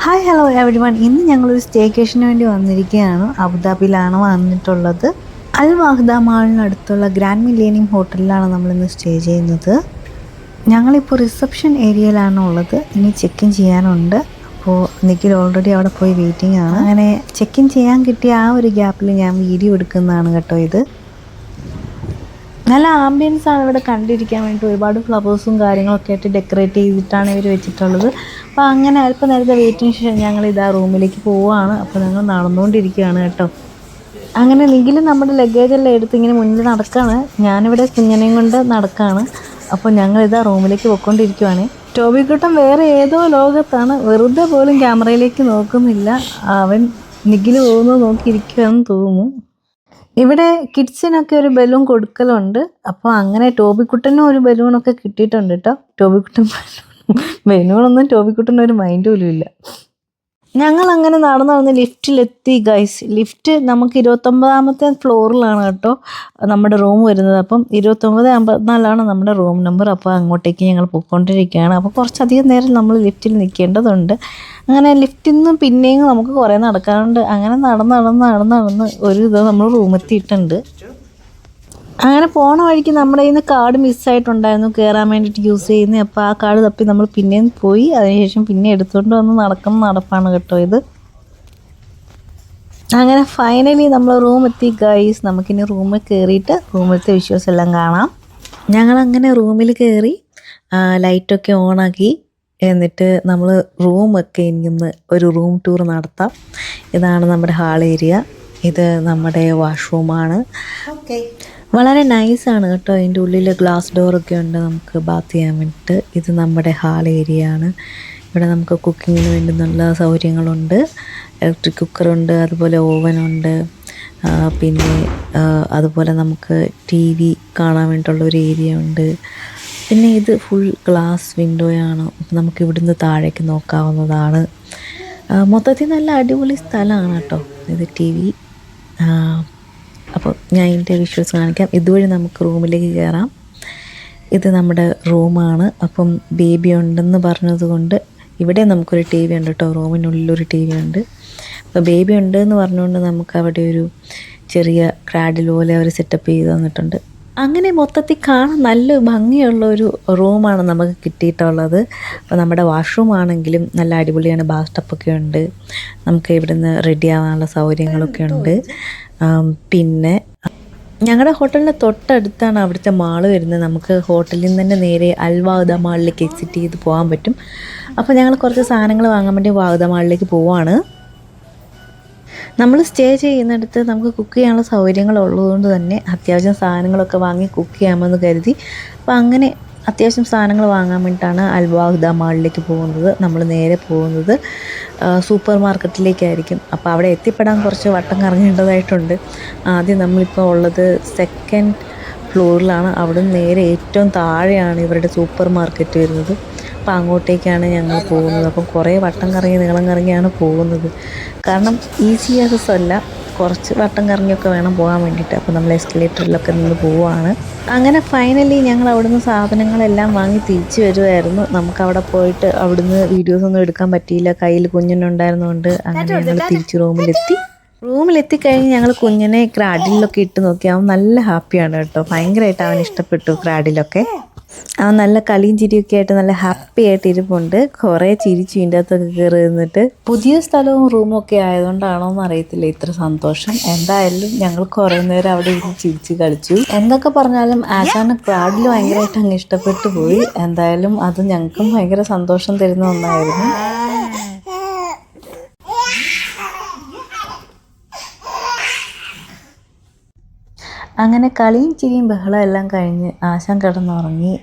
Hi hello every one. ഇന്ന് ഞങ്ങളൊരു സ്റ്റേക്കേഷന് വേണ്ടി വന്നിരിക്കുകയാണ്. അബുദാബിയിലാണ് വന്നിട്ടുള്ളത്. അൽ വാഹ്ദ മാളിനടുത്തുള്ള ഗ്രാൻഡ് മില്ലേനിയം ഹോട്ടലിലാണ് നമ്മളിന്ന് സ്റ്റേ ചെയ്യുന്നത്. ഞങ്ങളിപ്പോൾ റിസപ്ഷൻ ഏരിയയിലാണ് ഉള്ളത്. ഇനി ചെക്ക് ഇൻ ചെയ്യാനുണ്ട്. അപ്പോൾ നിഖിൽ ഓൾറെഡി അവിടെ പോയി വെയിറ്റിംഗ് ആണ്. അങ്ങനെ ചെക്ക് ഇൻ ചെയ്യാൻ കിട്ടിയ ആ ഒരു ഗ്യാപ്പിൽ ഞാൻ വീഡിയോ എടുക്കുന്നതാണ് കേട്ടോ ഇത്. നല്ല ആംബിയൻസ് ആണ് ഇവിടെ കണ്ടിരിക്കാൻ വേണ്ടി. ഒരുപാട് ഫ്ലവേഴ്സും കാര്യങ്ങളൊക്കെ ആയിട്ട് ഡെക്കറേറ്റ് ചെയ്തിട്ടാണ് ഇവർ വെച്ചിട്ടുള്ളത്. അപ്പോൾ അങ്ങനെ അല്പം നേരത്തെ വെയിറ്റിംഗ് ശേഷം ഞങ്ങൾ ഇതാ റൂമിലേക്ക് പോവുകയാണ്. അപ്പോൾ ഞങ്ങൾ നടന്നുകൊണ്ടിരിക്കുകയാണ് കേട്ടോ. അങ്ങനെ നിഖിലും നമ്മുടെ ലഗേജെല്ലാം എടുത്ത് ഇങ്ങനെ മുന്നിൽ നടക്കുകയാണ്. ഞാനിവിടെ കുഞ്ഞനെയും കൊണ്ട് നടക്കുകയാണ്. അപ്പോൾ ഞങ്ങളിതാ റൂമിലേക്ക് പോയിക്കൊണ്ടിരിക്കുകയാണ്. ടോബിക്കുട്ടൻ വേറെ ഏതോ ലോകത്താണ്. വെറുതെ പോലും ക്യാമറയിലേക്ക് നോക്കുന്നില്ല. അവൻ നിഖിൽ പോകുന്നത് നോക്കിയിരിക്കുകയാണെന്ന് തോന്നുന്നു. ഇവിടെ കിഡ്സിനൊക്കെ ഒരു ബലൂൺ കൊടുക്കലുണ്ട്. അപ്പോൾ അങ്ങനെ ടോബിക്കുട്ടനും ഒരു ബലൂണൊക്കെ കിട്ടിയിട്ടുണ്ട് കേട്ടോ. ടോബിക്കുട്ടൻ ബലൂണൊന്നും ടോബിക്കുട്ടന് ഒരു മൈൻഡ് പോലും ഇല്ല. ഞങ്ങൾ അങ്ങനെ നടന്ന് ലിഫ്റ്റിലെത്തി ഗൈസ്. ലിഫ്റ്റ് നമുക്ക് 29ാമത്തെ ഫ്ലോറിലാണ് കേട്ടോ നമ്മുടെ റൂം വരുന്നത്. അപ്പം 2954 നമ്മുടെ റൂം നമ്പർ. അപ്പോൾ അങ്ങോട്ടേക്ക് ഞങ്ങൾ പോയിക്കൊണ്ടിരിക്കുകയാണ്. അപ്പോൾ കുറച്ചധികം നേരം നമ്മൾ ലിഫ്റ്റിൽ നിൽക്കേണ്ടതുണ്ട്. അങ്ങനെ ലിഫ്റ്റിൽ നിന്ന് പിന്നെയും നമുക്ക് കുറേ നടക്കാനുണ്ട്. അങ്ങനെ നടന്ന് ഒരു ഇത് നമ്മൾ റൂമെത്തിയിട്ടുണ്ട്. അങ്ങനെ പോണ വഴിക്ക് നമ്മുടെ കയ്യിൽ നിന്ന് കാർഡ് മിസ്സായിട്ടുണ്ടായിരുന്നു കയറാൻ വേണ്ടിയിട്ട് യൂസ് ചെയ്യുന്നത്. അപ്പോൾ ആ കാർഡ് തപ്പി നമ്മൾ പിന്നെയും പോയി. അതിനുശേഷം പിന്നെ എടുത്തുകൊണ്ട് വന്ന് നടക്കുന്ന നടപ്പാണ് കേട്ടോ ഇത്. അങ്ങനെ ഫൈനലി നമ്മൾ റൂം എത്തി ഗൈസ്. നമുക്കിനി റൂമിൽ കയറിയിട്ട് റൂമിലത്തെ വിഷ്വൽസ് എല്ലാം കാണാം. ഞങ്ങളങ്ങനെ റൂമിൽ കയറി ലൈറ്റൊക്കെ ഓണാക്കി. എന്നിട്ട് നമ്മൾ റൂമൊക്കെ ഇനിയൊന്ന് ഒരു റൂം ടൂർ നടത്താം. ഇതാണ് നമ്മുടെ ഹാൾ ഏരിയ. ഇത് നമ്മുടെ വാഷ്റൂമാണ്. ഓക്കെ, വളരെ നൈസാണ് കേട്ടോ. അതിൻ്റെ ഉള്ളിൽ ഗ്ലാസ് ഡോറൊക്കെ ഉണ്ട് നമുക്ക് ബാത്ത് ചെയ്യാൻ വേണ്ടിയിട്ട്. ഇത് നമ്മുടെ ഹാൾ ഏരിയ ആണ്. ഇവിടെ നമുക്ക് കുക്കിങ്ങിന് വേണ്ടി നല്ല സൗകര്യങ്ങളുണ്ട്. ഇലക്ട്രിക് കുക്കറുണ്ട്, അതുപോലെ ഓവനുണ്ട്. പിന്നെ അതുപോലെ നമുക്ക് TV കാണാൻ വേണ്ടിയിട്ടുള്ള ഒരു ഏരിയ ഉണ്ട്. പിന്നെ ഇത് ഫുൾ ഗ്ലാസ് വിൻഡോയാണ്. നമുക്ക് ഇവിടുന്ന് താഴേക്ക് നോക്കാവുന്നതാണ്. മൊത്തത്തിൽ നല്ല അടിപൊളി സ്ഥലമാണ് കേട്ടോ ഇത് TV. അപ്പോൾ ഞാൻ ഇതിൻ്റെ വിഷ്വൽസ് കാണിക്കാം. ഇതുവഴി നമുക്ക് റൂമിലേക്ക് കയറാം. ഇത് നമ്മുടെ റൂമാണ്. അപ്പം ബേബി ഉണ്ടെന്ന് പറഞ്ഞതുകൊണ്ട് ഇവിടെ നമുക്കൊരു TV ഉണ്ട് കേട്ടോ. റൂമിനുള്ളിലൊരു TV ഉണ്ട്. അപ്പോൾ ബേബി ഉണ്ട് എന്ന് പറഞ്ഞുകൊണ്ട് നമുക്ക് അവിടെ ഒരു ചെറിയ ക്രാഡിൽ പോലെ അവർ സെറ്റപ്പ് ചെയ്ത് തന്നിട്ടുണ്ട്. അങ്ങനെ മൊത്തത്തിൽ കാണാൻ നല്ല ഭംഗിയുള്ളൊരു റൂമാണ് നമുക്ക് കിട്ടിയിട്ടുള്ളത്. അപ്പോൾ നമ്മുടെ വാഷ്റൂം ആണെങ്കിലും നല്ല അടിപൊളിയാണ്. ബാത്ത് ടപ്പൊക്കെ ഉണ്ട്. നമുക്ക് ഇവിടുന്ന് റെഡി ആവാനുള്ള സൗകര്യങ്ങളൊക്കെ ഉണ്ട്. പിന്നെ ഞങ്ങളുടെ ഹോട്ടലിൻ്റെ തൊട്ടടുത്താണ് അവിടുത്തെ മാള് വരുന്നത്. നമുക്ക് ഹോട്ടലിൽ നിന്ന് തന്നെ നേരെ അൽ വാഹ്ദ മാളിലേക്ക് എക്സിറ്റ് ചെയ്ത് പോകാൻ പറ്റും. അപ്പോൾ ഞങ്ങൾ കുറച്ച് സാധനങ്ങൾ വാങ്ങാൻ വേണ്ടി വാഹ്ദ മാളിലേക്ക് പോവാണ്. നമ്മൾ സ്റ്റേ ചെയ്യുന്നിടത്ത് നമുക്ക് കുക്ക് ചെയ്യാനുള്ള സൗകര്യങ്ങൾ ഉള്ളതുകൊണ്ട് തന്നെ അത്യാവശ്യം സാധനങ്ങളൊക്കെ വാങ്ങി കുക്ക് ചെയ്യാമെന്ന് കരുതി. അപ്പോൾ അങ്ങനെ അത്യാവശ്യം സാധനങ്ങൾ വാങ്ങാൻ വേണ്ടിയിട്ടാണ് അൽ വാഹ്ദ മാളിലേക്ക് പോകുന്നത്. നമ്മൾ നേരെ പോകുന്നത് സൂപ്പർ മാർക്കറ്റിലേക്കായിരിക്കും. അപ്പോൾ അവിടെ എത്തിപ്പെടാൻ കുറച്ച് വട്ടം കറങ്ങേണ്ടതായിട്ടുണ്ട്. ആദ്യം നമ്മളിപ്പോൾ ഉള്ളത് 2nd ഫ്ലോറിലാണ്. അവിടെ നിന്ന് നേരെ ഏറ്റവും താഴെയാണ് ഇവരുടെ സൂപ്പർ മാർക്കറ്റ് വരുന്നത്. അപ്പോൾ അങ്ങോട്ടേക്കാണ് ഞങ്ങൾ പോകുന്നത്. അപ്പം കുറേ വട്ടം കറങ്ങി നീളം കറങ്ങിയാണ് പോകുന്നത്. കാരണം ഈസി ആക്സസ് അല്ല, കുറച്ച് വട്ടം കറങ്ങിയൊക്കെ വേണം പോകാൻ വേണ്ടിയിട്ട്. അപ്പോൾ നമ്മൾ എസ്കലേറ്ററിലൊക്കെ നിന്ന് പോവുകയാണ്. അങ്ങനെ ഫൈനലി ഞങ്ങൾ അവിടുന്ന് സാധനങ്ങളെല്ലാം വാങ്ങി തിരിച്ചു വരുമായിരുന്നു. നമുക്കവിടെ പോയിട്ട് അവിടുന്ന് വീഡിയോസൊന്നും എടുക്കാൻ പറ്റിയില്ല. കയ്യിൽ കുഞ്ഞിനുണ്ടായിരുന്നുകൊണ്ട് അങ്ങനെ ഞങ്ങൾ തിരിച്ച് റൂമിലെത്തിക്കഴിഞ്ഞ് ഞങ്ങൾ കുഞ്ഞിനെ ക്രാഡിലൊക്കെ ഇട്ട് നോക്കി. അവൻ നല്ല ഹാപ്പിയാണ് കേട്ടോ. ഭയങ്കരമായിട്ട് അവന് ഇഷ്ടപ്പെട്ടു ക്രാഡിലൊക്കെ. അവൻ നല്ല കളിയും ചിരിയൊക്കെ ആയിട്ട് നല്ല ഹാപ്പി ആയിട്ട് ഇരിപ്പുണ്ട്. കുറേ ചിരിച്ചു ഇതിൻ്റെ അകത്തൊക്കെ കയറി നിന്നിട്ട്. പുതിയ സ്ഥലവും റൂമും ഒക്കെ ആയതുകൊണ്ടാണോ എന്ന് അറിയത്തില്ല ഇത്ര സന്തോഷം. എന്തായാലും ഞങ്ങൾ കുറേ നേരം അവിടെ ഇരുന്ന് ചിരിച്ച് കളിച്ചു. എന്തൊക്കെ പറഞ്ഞാലും ആശാന് ക്രാഡിൽ ഭയങ്കരമായിട്ട് അങ്ങ് ഇഷ്ടപ്പെട്ടു പോയി. എന്തായാലും അത് ഞങ്ങൾക്കും ഭയങ്കര സന്തോഷം തരുന്ന ഒന്നായിരുന്നു. അങ്ങനെ കളിയും ചിരിയും ബഹളം എല്ലാം കഴിഞ്ഞ് ആശാൻ കിടന്നുറങ്ങി.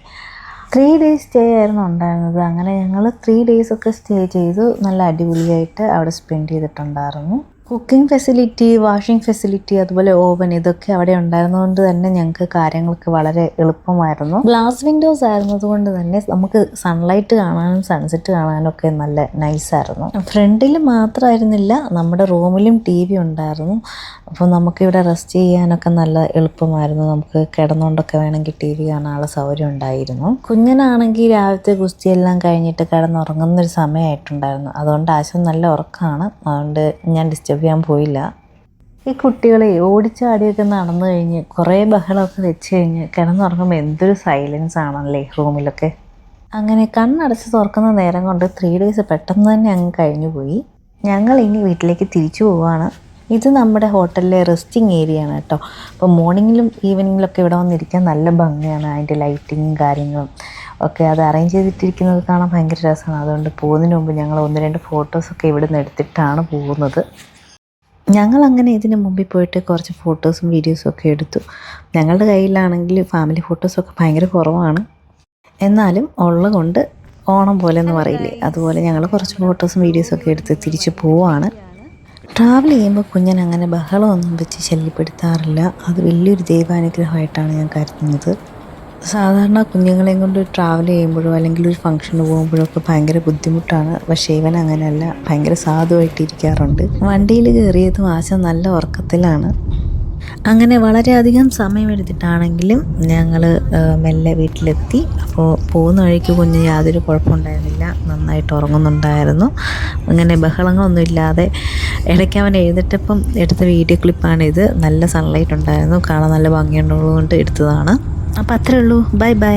3 days സ്റ്റേ ആയിരുന്നു ഉണ്ടായിരുന്നത്. അങ്ങനെ ഞങ്ങൾ 3 days ഒക്കെ സ്റ്റേ ചെയ്തു. നല്ല അടിപൊളിയായിട്ട് അവിടെ സ്പെൻഡ് ചെയ്തിട്ടുണ്ടായിരുന്നു. കുക്കിംഗ് ഫെസിലിറ്റി, വാഷിംഗ് ഫെസിലിറ്റി, അതുപോലെ ഓവൻ ഇതൊക്കെ അവിടെ ഉണ്ടായിരുന്നതുകൊണ്ട് തന്നെ ഞങ്ങൾക്ക് കാര്യങ്ങൾക്ക് വളരെ എളുപ്പമായിരുന്നു. ഗ്ലാസ് വിൻഡോസ് ആയിരുന്നതുകൊണ്ട് തന്നെ നമുക്ക് സൺലൈറ്റ് കാണാനും സൺസെറ്റ് കാണാനും ഒക്കെ നല്ല നൈസായിരുന്നു. ഫ്രണ്ടിൽ മാത്രമായിരുന്നില്ല, നമ്മുടെ റൂമിലും TV ഉണ്ടായിരുന്നു. അപ്പോൾ നമുക്കിവിടെ റെസ്റ്റ് ചെയ്യാനൊക്കെ നല്ല എളുപ്പമായിരുന്നു. നമുക്ക് കിടന്നുകൊണ്ടൊക്കെ വേണമെങ്കിൽ TV കാണാനുള്ള സൗകര്യം ഉണ്ടായിരുന്നു. കുഞ്ഞനാണെങ്കിൽ രാവിലത്തെ ഗുസ്തിയെല്ലാം കഴിഞ്ഞിട്ട് കിടന്നുറങ്ങുന്നൊരു സമയമായിട്ടുണ്ടായിരുന്നു. അതുകൊണ്ട് ആശം നല്ല ഉറക്കമാണ്. അതുകൊണ്ട് ഞാൻ ഡിസ്റ്റർബ് ചെയ്യാൻ പോയില്ല. ഈ കുട്ടികളെ ഓടിച്ചാടിയൊക്കെ നടന്നു കഴിഞ്ഞ് കുറേ ബഹളമൊക്കെ വെച്ച് കഴിഞ്ഞ് കിടന്നുറങ്ങുമ്പോൾ എന്തൊരു സൈലൻസ് ആണല്ലേ റൂമിലൊക്കെ. അങ്ങനെ കണ്ണടച്ച് തുറക്കുന്ന നേരം കൊണ്ട് 3 days പെട്ടെന്ന് തന്നെ അങ്ങ് കഴിഞ്ഞു പോയി. ഞങ്ങൾ ഇനി വീട്ടിലേക്ക് തിരിച്ചു പോവുകയാണ്. ഇത് നമ്മുടെ ഹോട്ടലിലെ റെസ്റ്റിംഗ് ഏരിയ ആണ് കേട്ടോ. അപ്പോൾ മോർണിംഗിലും ഈവനിങ്ങിലൊക്കെ ഇവിടെ വന്നിരിക്കാൻ നല്ല ഭംഗിയാണ്. അതിൻ്റെ ലൈറ്റിങ്ങും കാര്യങ്ങളും ഒക്കെ അത് അറേഞ്ച് ചെയ്തിട്ടിരിക്കുന്നത് കാണാൻ ഭയങ്കര രസമാണ്. അതുകൊണ്ട് പോകുന്നതിന് മുമ്പ് ഞങ്ങൾ 1-2 ഫോട്ടോസൊക്കെ ഇവിടെ നിന്ന് എടുത്തിട്ടാണ് പോകുന്നത്. ഞങ്ങളങ്ങനെ ഇതിന് മുമ്പിൽ പോയിട്ട് കുറച്ച് ഫോട്ടോസും വീഡിയോസും ഒക്കെ എടുത്തു. ഞങ്ങളുടെ കയ്യിലാണെങ്കിൽ ഫാമിലി ഫോട്ടോസൊക്കെ ഭയങ്കര കുറവാണ്. എന്നാലും ഉള്ളത് കൊണ്ട് ഓണം പോലെ എന്ന് പറയില്ലേ, അതുപോലെ ഞങ്ങൾ കുറച്ച് ഫോട്ടോസും വീഡിയോസൊക്കെ എടുത്ത് തിരിച്ച് പോവാണ്. ട്രാവൽ ചെയ്യുമ്പോൾ കുഞ്ഞൻ അങ്ങനെ ബഹളമൊന്നും വെച്ച് ശല്യപ്പെടുത്താറില്ല. അത് വലിയൊരു ദൈവാനുഗ്രഹമായിട്ടാണ് ഞാൻ കരുതുന്നത്. സാധാരണ കുഞ്ഞുങ്ങളെയും കൊണ്ട് ട്രാവൽ ചെയ്യുമ്പോഴോ അല്ലെങ്കിൽ ഒരു ഫംഗ്ഷന് പോകുമ്പോഴോ ഒക്കെ ഭയങ്കര ബുദ്ധിമുട്ടാണ്. പക്ഷേ ഇവൻ അങ്ങനെയല്ല, ഭയങ്കര സാധുവായിട്ടിരിക്കാറുണ്ട്. വണ്ടിയിൽ കയറിയതും ആശം നല്ല ഉറക്കത്തിലാണ്. അങ്ങനെ വളരെയധികം സമയമെടുത്തിട്ടാണെങ്കിലും ഞങ്ങൾ മെല്ലെ വീട്ടിലെത്തി. അപ്പോൾ പോകുന്ന വഴിക്ക് കുഞ്ഞ് യാതൊരു കുഴപ്പമുണ്ടായിരുന്നില്ല, നന്നായിട്ട് ഉറങ്ങുന്നുണ്ടായിരുന്നു. അങ്ങനെ ബഹളങ്ങളൊന്നും ഇല്ലാതെ. ഇടയ്ക്ക് അവൻ എഴുന്നേറ്റപ്പം എടുത്ത വീഡിയോ ക്ലിപ്പാണിത്. നല്ല സൺലൈറ്റ് ഉണ്ടായിരുന്നു, കാണാൻ നല്ല ഭംഗിയുള്ളതുകൊണ്ട് എടുത്തതാണ്. അപ്പോൾ അത്രേ ഉള്ളൂ. Bye bye.